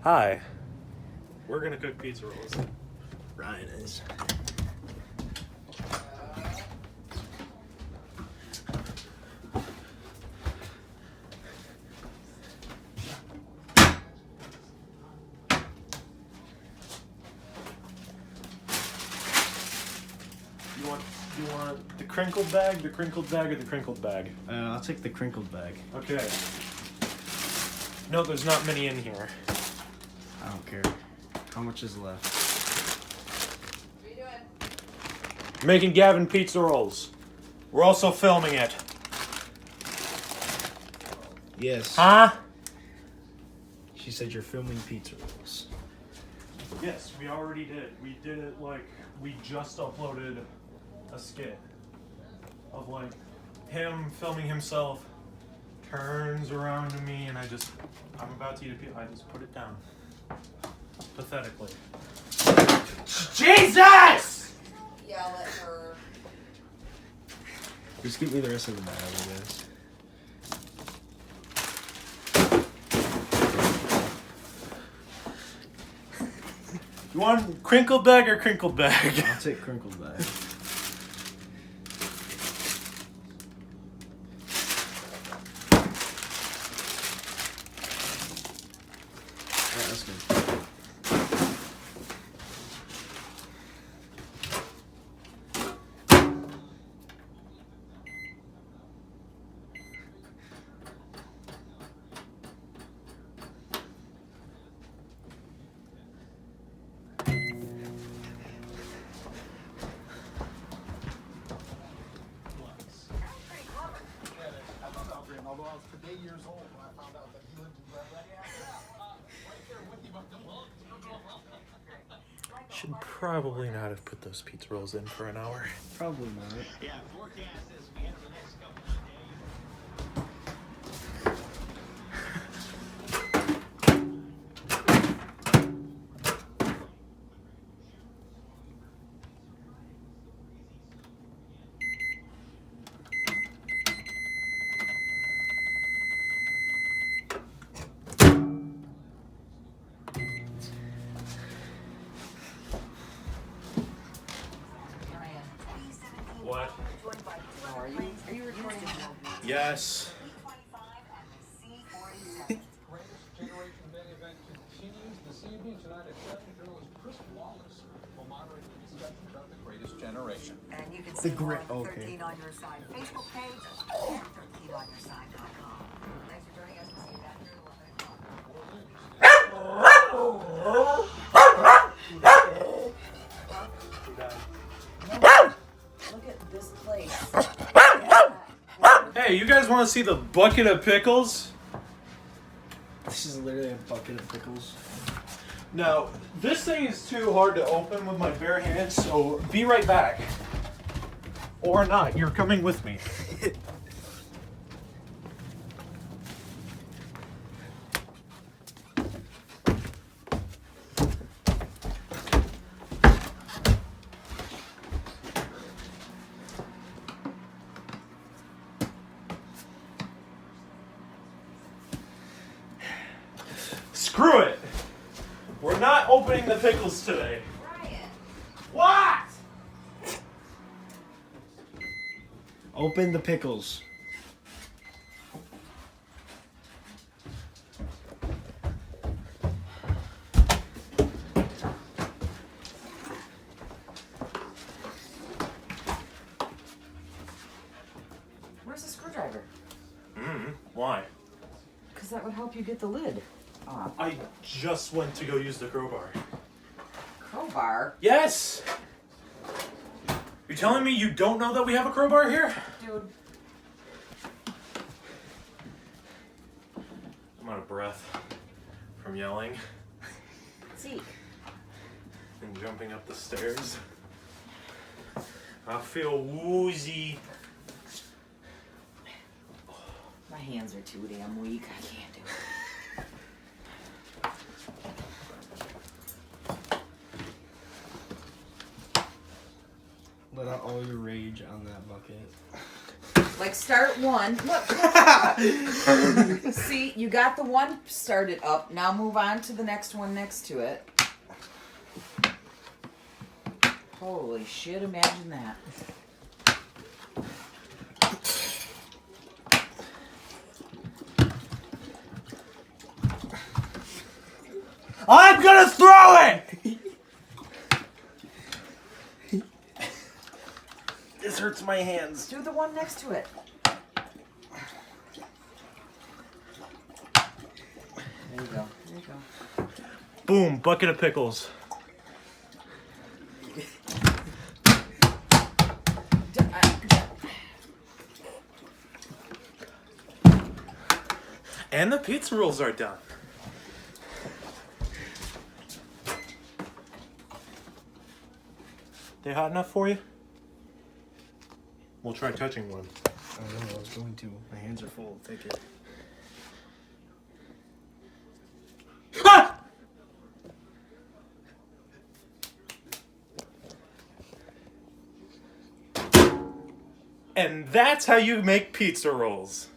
Hi. We're gonna cook pizza rolls. Ryan is. You want the crinkled bag, or the crinkled bag? I'll take the crinkled bag. Okay. No, there's not many in here. I don't care. How much is left? What are you doing? Making Gavin pizza rolls. We're also filming it. Yes. Huh? She said you're filming pizza rolls. Yes, we already did. We did it we just uploaded a skit of him filming himself, turns around to me, and I'm about to eat a pizza. I just put it down. Pathetically. Jesus! Yell at her. Just give me the rest of the bag, I guess. You want crinkled bag or crinkled bag? I'll take crinkled bag. Alright, that's good. Although I was today years old when I found out that he lived in Red right there with you, Should probably not have put those pizza rolls in for an hour. Probably not. Yeah, forecast as we enter the next couple of days. What? How are you? Are you recording? Yes. greatest generation men event continues this evening. Tonight at 7, journalist Chris Wallace will moderate the discussion about the greatest generation. And you can see The more great- on okay. 13 on Your Side Facebook page and 13onyourside.com. Thanks for joining us. We'll see you back here at 11 o'clock. Look at this place. Hey, you guys want to see the bucket of pickles? This is literally a bucket of pickles. Now, this thing is too hard to open with my bare hands, so be right back. Or not, you're coming with me. Screw it! We're not opening the pickles today. Ryan. What? Open the pickles. Where's the screwdriver? Why? Because that would help you get the lid off. I just went to go use the crowbar. Crowbar? Yes! You're telling me you don't know that we have a crowbar here? Dude. I'm out of breath from yelling Zeke. and jumping up the stairs. I feel woozy. My hands are too damn weak. I can't do it. Let out all your rage on that bucket. Like start one. Look. See, you got the one started up. Now move on to the next one next to it. Holy shit, imagine that. I'm gonna throw it! This hurts my hands. Do the one next to it. There you go. There you go. Boom, bucket of pickles. And the pizza rolls are done. They hot enough for you? We'll try touching one. I don't know, I was going to. My hands are full. Take it. Ah! And that's how you make pizza rolls.